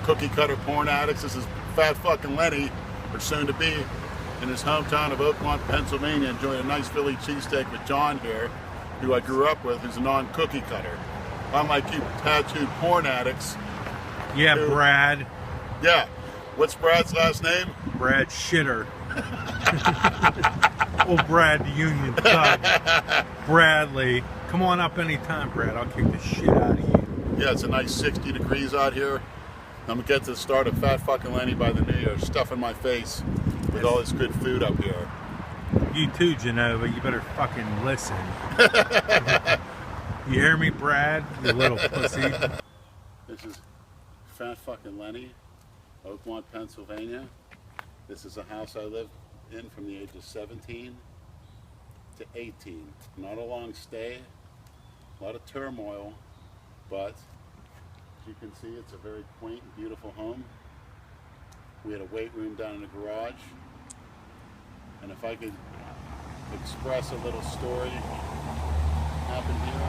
cookie cutter porn addicts. This is fat fucking Lenny, or soon to be, in his hometown of Oakmont, Pennsylvania, enjoying a nice Philly cheesesteak with John here, who I grew up with, who's a non-cookie cutter. Unlike you tattooed porn addicts. Yeah, Brad. Yeah. What's Brad's last name? Brad Shitter. Oh, Brad the Union Thug. Bradley. Come on up anytime, Brad. I'll kick the shit out of you. Yeah, it's a nice 60 degrees out here. I'm going to get to the start of Fat Fucking Lenny by the New Year, stuffing my face with all this good food up here. You too, Genova. You better fucking listen. You hear me, Brad? You little pussy. This is Fat Fucking Lenny, Oakmont, Pennsylvania. This is a house I lived in from the age of 17 to 18. Not a long stay, a lot of turmoil, but as you can see, it's a very quaint and beautiful home. We had a weight room down in the garage. And if I could express a little story happened here.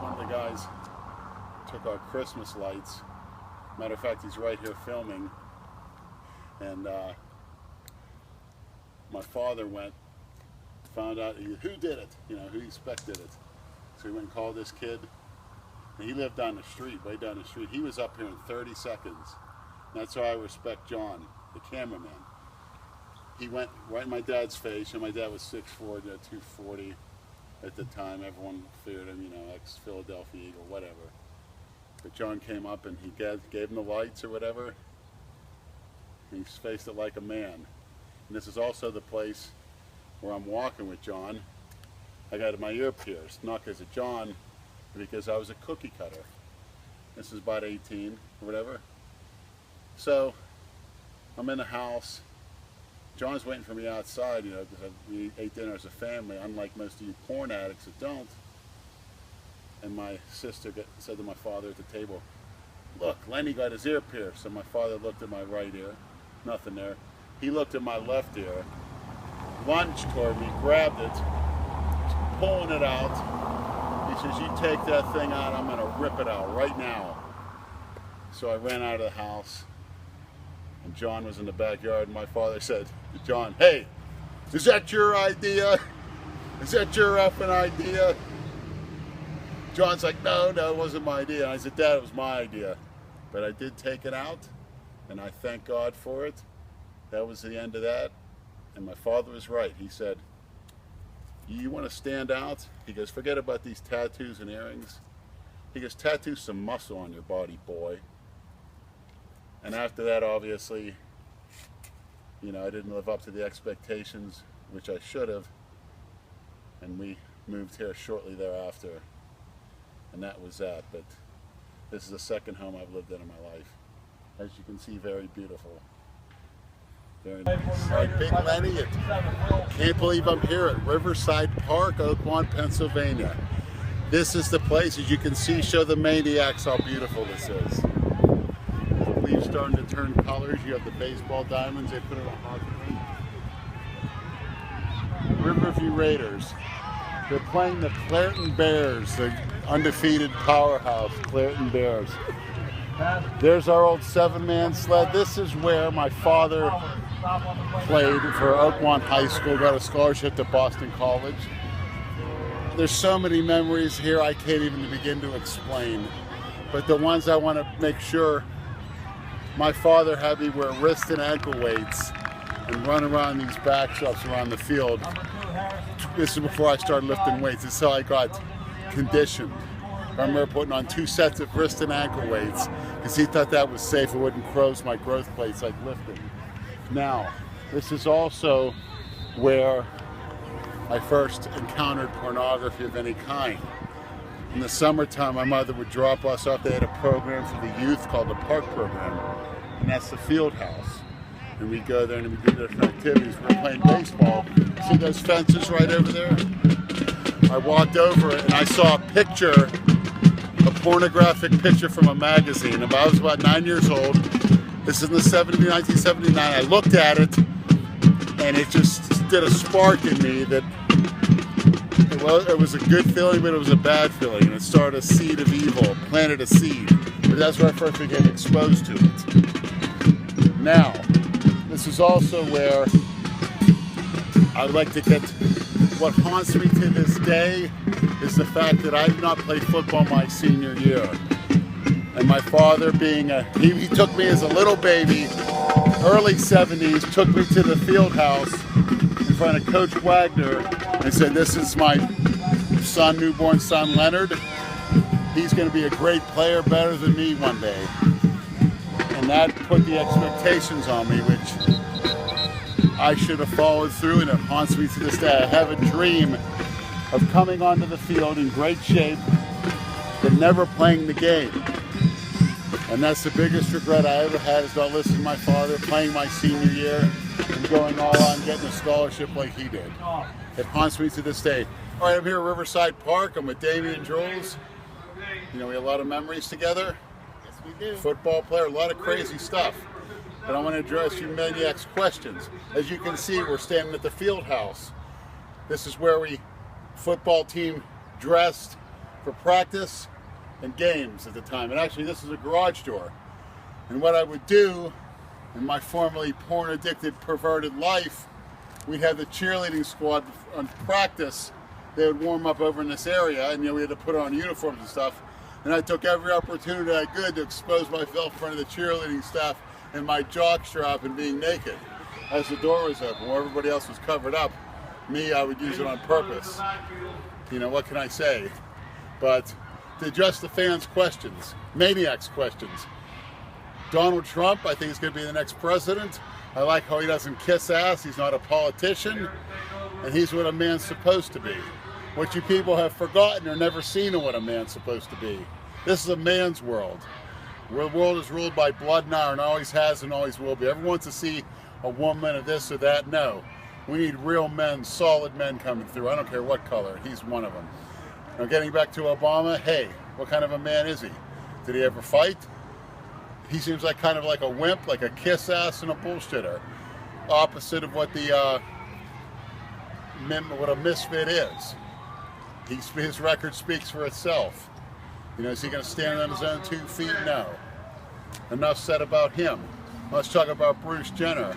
One of the guys took our Christmas lights. Matter of fact, he's right here filming. And my father went, found out who did it, you know, who expected it. So he went and called this kid. And he lived down the street, way down the street. He was up here in 30 seconds. And that's why I respect John, the cameraman. He went right in my dad's face, and my dad was 6'4", 240 at the time. Everyone feared him, you know, ex-Philadelphia Eagle, whatever. But John came up and he gave him the lights or whatever. And he faced it like a man. And this is also the place where I'm walking with John. I got my ear pierced, not because of John, but because I was a cookie cutter. This is about 18 or whatever. So I'm in the house. John's waiting for me outside, you know, because we ate dinner as a family, unlike most of you porn addicts that don't. And my sister said to my father at the table, "Look, Lenny got his ear pierced." So my father looked at my right ear, nothing there. He looked at my left ear, lunged toward me, grabbed it, pulling it out. He says, "You take that thing out, I'm gonna rip it out right now." So I ran out of the house, and John was in the backyard, and my father said to John, "Hey, is that your idea? Is that your effing idea?" John's like, no, it wasn't my idea. And I said, "Dad, it was my idea." But I did take it out, and I thank God for it. That was the end of that. And my father was right. He said, "You want to stand out?" He goes, "Forget about these tattoos and earrings." He goes, "Tattoo some muscle on your body, boy." And after that, obviously, you know, I didn't live up to the expectations, which I should have. And we moved here shortly thereafter. And that was that. But this is the second home I've lived in my life. As you can see, very beautiful. Very nice. All right, Big Lenny, can't believe I'm here at Riverside Park, Oakmont, Pennsylvania. This is the place, as you can see, show the maniacs how beautiful this is. The leaves starting to turn colors. You have the baseball diamonds. They put it on hockey rink. Riverview Raiders. They're playing the Clairton Bears, the undefeated powerhouse Clairton Bears. There's our old 7-man sled. This is where my father played for Oakmont High School, got a scholarship to Boston College. There's so many memories here I can't even begin to explain. But the ones I want to make sure, my father had me wear wrist and ankle weights and run around these backstops around the field. This is before I started lifting weights. This is how I got conditioned. I remember putting on 2 sets of wrist and ankle weights because he thought that was safe. It wouldn't close my growth plates like lifting. Now, this is also where I first encountered pornography of any kind. In the summertime, my mother would drop us off. They had a program for the youth called the Park Program, and that's the Fieldhouse. And we'd go there and we'd do different activities. We were playing baseball. See those fences right over there? I walked over it and I saw a picture, a pornographic picture from a magazine. I was about 9 years old. This is in the 1979. I looked at it and it just did a spark in me that Well, it was a good feeling, but it was a bad feeling. And it started a seed of evil, planted a seed. But that's where I first became exposed to it. Now, this is also where I'd like to get, what haunts me to this day is the fact that I did not play football my senior year. And my father being he took me as a little baby, early 70s, took me to the Fieldhouse in front of Coach Wagner and said, this is my son, newborn son, Leonard. He's going to be a great player, better than me one day. And that put the expectations on me, which I should have followed through, and it haunts me to this day. I have a dream of coming onto the field in great shape, but never playing the game. And that's the biggest regret I ever had, is not listening to my father, playing my senior year, and going all on, getting a scholarship like he did. It haunts me to this day. All right, I'm here at Riverside Park. I'm with Damian Jules. You know, we have a lot of memories together. Yes, we do. Football player, a lot of crazy stuff. But I want to address you maniacs' questions. As you can see, we're standing at the Fieldhouse. This is where we, football team, dressed for practice and games at the time. And actually, this is a garage door. And what I would do in my formerly porn-addicted, perverted life, we'd have the cheerleading squad on practice. They would warm up over in this area, and you know, we had to put on uniforms and stuff. And I took every opportunity I could to expose myself in front of the cheerleading staff in my jockstrap and being naked. As the door was open, where everybody else was covered up, me, I would use it on purpose. You know, what can I say? But to address the fans' questions, maniacs' questions. Donald Trump, I think, is going to be the next president. I like how he doesn't kiss ass. He's not a politician. And he's what a man's supposed to be. What you people have forgotten or never seen of what a man's supposed to be. This is a man's world. The world is ruled by blood and iron, always has and always will be. Everyone wants to see a woman of this or that. No. We need real men, solid men coming through. I don't care what color. He's one of them. Now, getting back to Obama, hey, what kind of a man is he? Did he ever fight? He seems like kind of like a wimp, like a kiss ass and a bullshitter. Opposite of what the what a misfit is. His record speaks for itself. You know, is he going to stand on his own 2 feet? No. Enough said about him. Let's talk about Bruce Jenner.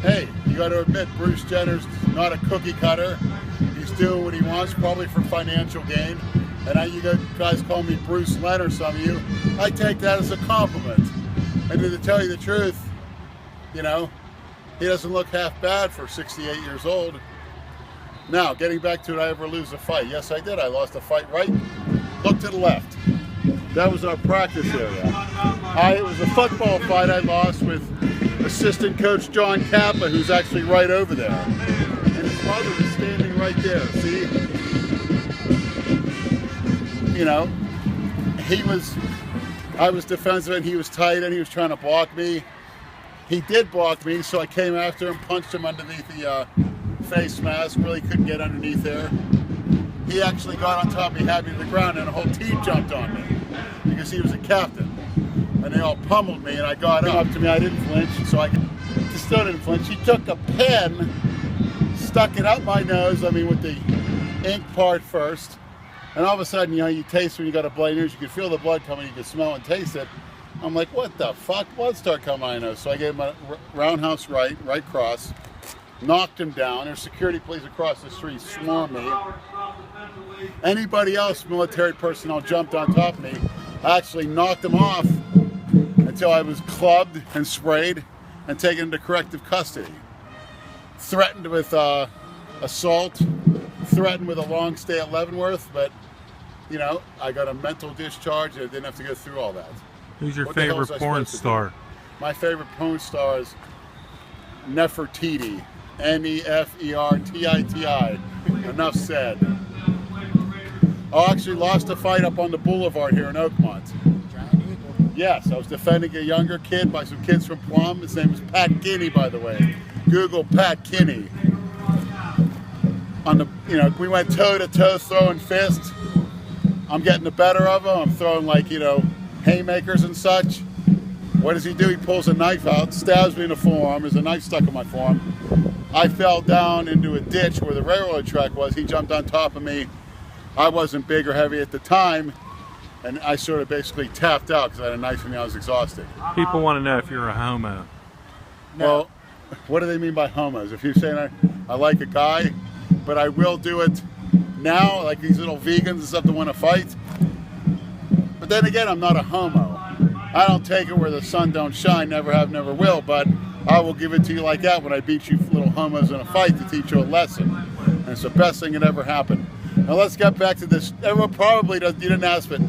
Hey, you got to admit, Bruce Jenner's not a cookie cutter. He's doing what he wants, probably for financial gain. And now you guys call me Bruce Leonard, some of you. I take that as a compliment. And to tell you the truth, you know, he doesn't look half bad for 68 years old. Now, getting back to, did I ever lose a fight? Yes, I did. I lost a fight right. Look to the left. That was our practice area. It was a football fight I lost with assistant coach John Kappa, who's actually right over there. And his mother is standing right there, see? You know, I was defensive and he was tight and he was trying to block me. He did block me, so I came after him, punched him underneath the face mask, really couldn't get underneath there. He actually got on top of me, had me to the ground, and the whole team jumped on me because he was a captain. And they all pummeled me, and I got up to me. I didn't flinch, so I still didn't flinch. He took a pen, stuck it up my nose, with the ink part first, and all of a sudden, you know, you taste when you got a bloody nose, you can feel the blood coming, you can smell and taste it. I'm like, what the fuck? Blood started coming out of my nose. So I gave him a roundhouse right cross, knocked him down. There's security police across the street, swarmed me. Anybody else, military personnel, jumped on top of me. I actually knocked them off until I was clubbed and sprayed and taken into corrective custody. Threatened with assault, threatened with a long stay at Leavenworth, but, you know, I got a mental discharge and I didn't have to go through all that. Who's your favorite porn star? My favorite porn star is Nefertiti. Nefertiti. Enough said. I actually lost a fight up on the boulevard here in Oakmont. Yes, I was defending a younger kid by some kids from Plum. His name is Pat Kinney, by the way. Google Pat Kinney. We went toe to toe, throwing fists. I'm getting the better of him. I'm throwing haymakers and such. What does he do? He pulls a knife out, stabs me in the forearm. There's a knife stuck in my forearm. I fell down into a ditch where the railroad track was. He jumped on top of me. I wasn't big or heavy at the time, and I sort of basically tapped out because I had a knife in me. I was exhausted. People want to know if you're a homo. No. Well, what do they mean by homos? If you're saying I like a guy, but I will do it now, like these little vegans and stuff that want to fight. But then again, I'm not a homo. I don't take it where the sun don't shine, never have, never will, but I will give it to you like that when I beat you little homos in a fight to teach you a lesson. And it's the best thing that ever happened. Now let's get back to this. Everyone probably does, you didn't ask, but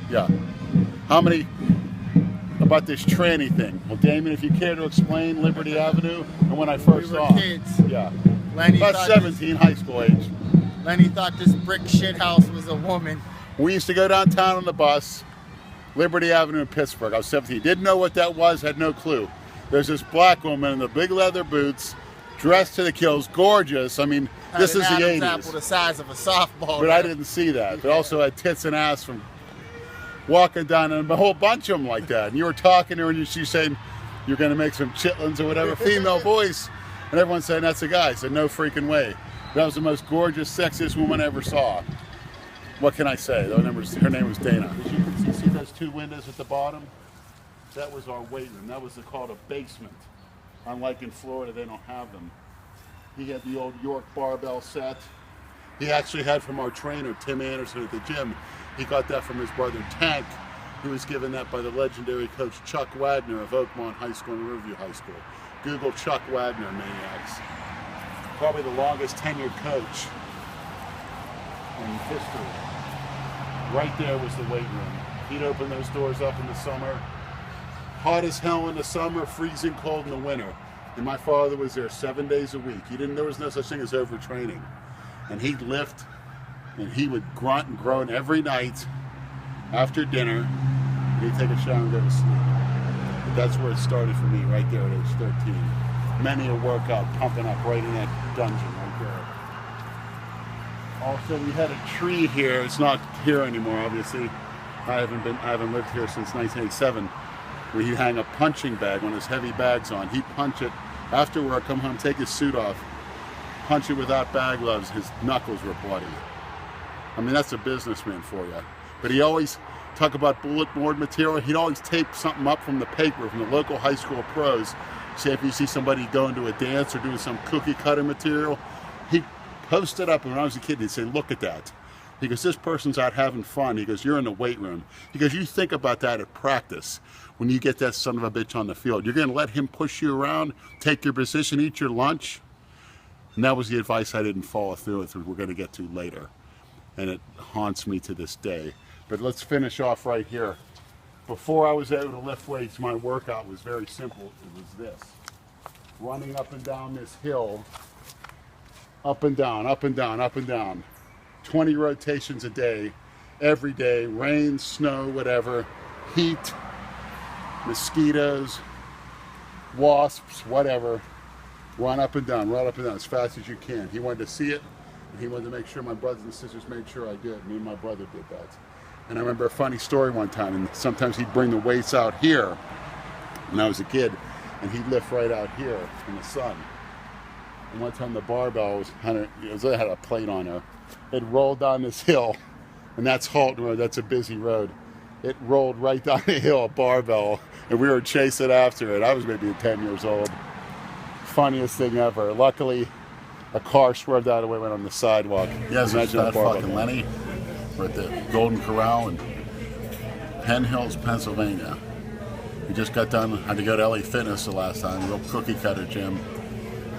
yeah. How many about this tranny thing? Well, Damien, if you care to explain Liberty Avenue and when I first We were saw kids. Yeah. Lenny About thought 17, high school age. Lenny thought this brick shit house was a woman. We used to go downtown on the bus, Liberty Avenue in Pittsburgh. I was 17. Didn't know what that was, had no clue. There's this black woman in the big leather boots, dressed to the kills, gorgeous. I mean, this is the Adam's 80s. apple the size of a softball. But I didn't see that. But also had tits and ass from walking down, and a whole bunch of them like that. And you were talking to her, and she's saying you're going to make some chitlins or whatever, female voice. And everyone's saying that's a guy. I said, no freaking way. That was the most gorgeous, sexiest woman I ever saw. What can I say? Her name was Dana. As you can see those two windows at the bottom? That was our weight room. That was called a basement. Unlike in Florida, they don't have them. He had the old York barbell set. He actually had from our trainer, Tim Anderson at the gym. He got that from his brother Tank, who was given that by the legendary coach Chuck Wagner of Oakmont High School and Riverview High School. Google Chuck Wagner, maniacs. Probably the longest tenured coach in history. Right there was the weight room. He'd open those doors up in the summer. Hot as hell in the summer, freezing cold in the winter. And my father was there 7 days a week. There was no such thing as overtraining. And he'd lift, and he would grunt and groan every night after dinner. And he'd take a shower and go to sleep. But that's where it started for me, right there at age 13. Many a workout pumping up right in that dungeon right there. Also, we had a tree here. It's not here anymore, obviously. I haven't lived here since 1987. Where he'd hang a punching bag, one of his heavy bags on. He'd punch it after work, come home, take his suit off, punch it without bag gloves. His knuckles were bloody. I mean, that's a businessman for you. But he always talk about bullet board material. He'd always tape something up from the paper from the local high school pros. Say if you see somebody going to a dance or doing some cookie cutter material, he'd post it up. And when I was a kid, he'd say, look at that. He goes, this person's out having fun. He goes, you're in the weight room. He goes, you think about that at practice. When you get that son of a bitch on the field, you're going to let him push you around, take your position, eat your lunch. And that was the advice I didn't follow through with, we're going to get to later. And it haunts me to this day. But let's finish off right here. Before I was able to lift weights, my workout was very simple. It was this. Running up and down this hill. Up and down, up and down, up and down. 20 rotations a day, every day, rain, snow, whatever, heat, mosquitoes, wasps, whatever. Run up and down as fast as you can. He wanted to see it, and he wanted to make sure my brothers and sisters made sure I did. Me and my brother did that. And I remember a funny story one time, and sometimes he'd bring the weights out here when I was a kid, and he'd lift right out here in the sun. And one time the barbell was it had a plate on her. It rolled down this hill, and that's Halton Road. That's a busy road. It rolled right down the hill, a barbell, and we were chasing after it. I was maybe 10 years old. Funniest thing ever. Luckily, a car swerved out of the way, went on the sidewalk. Yes, imagine that fucking Lenny. We're at the Golden Corral in Penn Hills, Pennsylvania. We just got done. Had to go to LA Fitness the last time. Real cookie cutter gym.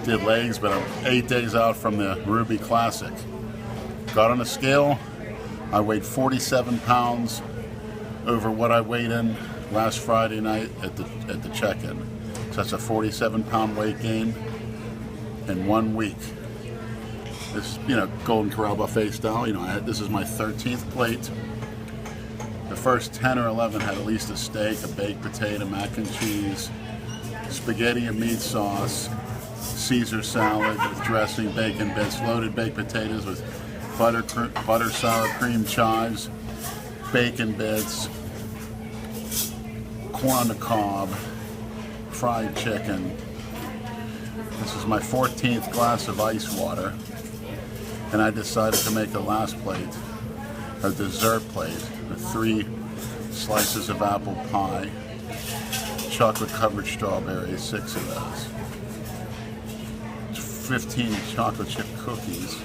Did legs, but I'm 8 days out from the Ruby Classic. Got on a scale. I weighed 47 pounds over what I weighed in last Friday night at the check-in. So that's a 47-pound weight gain in 1 week. This, Golden Corral buffet style. This is my 13th plate. The first 10 or 11 had at least a steak, a baked potato, mac and cheese, spaghetti and meat sauce, Caesar salad with dressing, bacon bits, loaded baked potatoes with butter sour cream chives, bacon bits, corn on the cob, fried chicken, This is my 14th glass of ice water, and I decided to make the last plate a dessert plate with 3 slices of apple pie, chocolate covered strawberries, 6 of those, 15 chocolate chip cookies,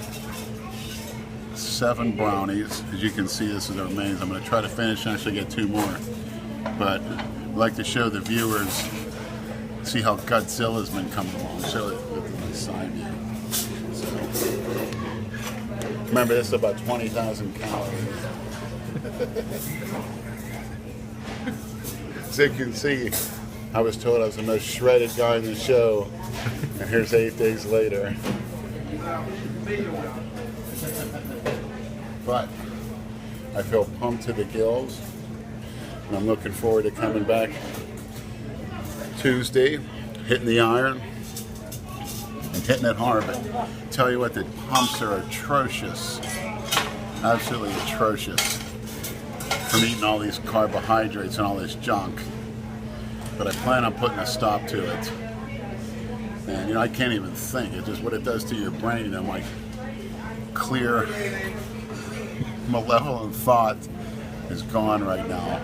7 brownies. As you can see, this is the remains. I'm going to try to finish and actually get 2 more, but I'd like to show the viewers, see how Godzilla's been coming along. Show it with my side view. So, remember, this is about 20,000 calories. As you can see, I was told I was the most shredded guy in the show, and here's 8 days later. But I feel pumped to the gills, and I'm looking forward to coming back Tuesday, hitting the iron, and hitting it hard. But tell you what, the pumps are atrocious, absolutely atrocious, from eating all these carbohydrates and all this junk. But I plan on putting a stop to it. And you know, I can't even think. It's just what it does to your brain. You know, my clear, malevolent thought is gone right now.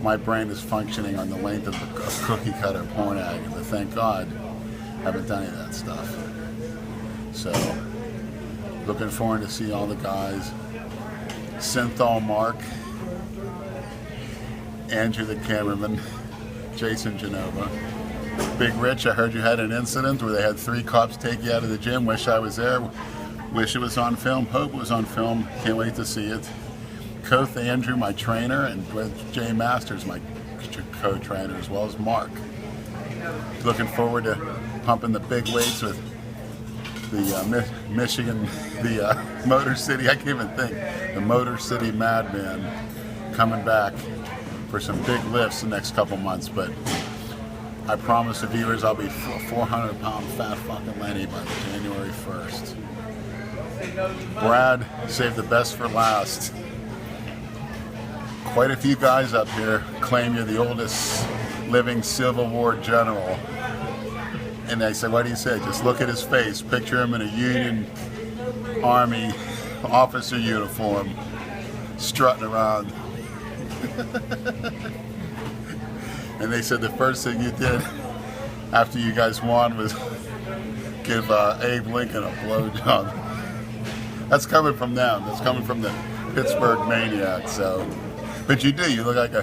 My brain is functioning on the length of a cookie cutter porn ad, but thank God I haven't done any of that stuff. So, looking forward to see all the guys. Synthol Mark, Andrew the cameraman, Jason Genova. Big Rich, I heard you had an incident where they had 3 cops take you out of the gym. Wish I was there. Wish it was on film. Hope it was on film. Can't wait to see it. Koth Andrew, my trainer, and Jay Masters, my co-trainer, as well as Mark. Looking forward to pumping the big weights with the Michigan, the Motor City, I can't even think, the Motor City Madman coming back for some big lifts the next couple months. But I promise the viewers I'll be a 400-pound fat fucking Lenny by January 1st. Brad, save the best for last. Quite a few guys up here claim you're the oldest living Civil War general. And they say, what do you say? Just look at his face. Picture him in a Union Army officer uniform, strutting around. And they said the first thing you did after you guys won was give Abe Lincoln a blowjob. That's coming from them. That's coming from the Pittsburgh maniac. So, but you do. You look like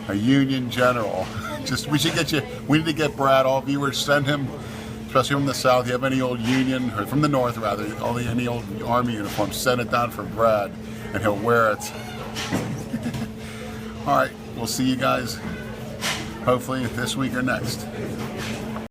a Union general. Just we should get you. We need to get Brad. All viewers, send him, especially from the South. You have any old Union, or from the North rather, any old Army uniform? Send it down for Brad, and he'll wear it. All right. We'll see you guys hopefully this week or next.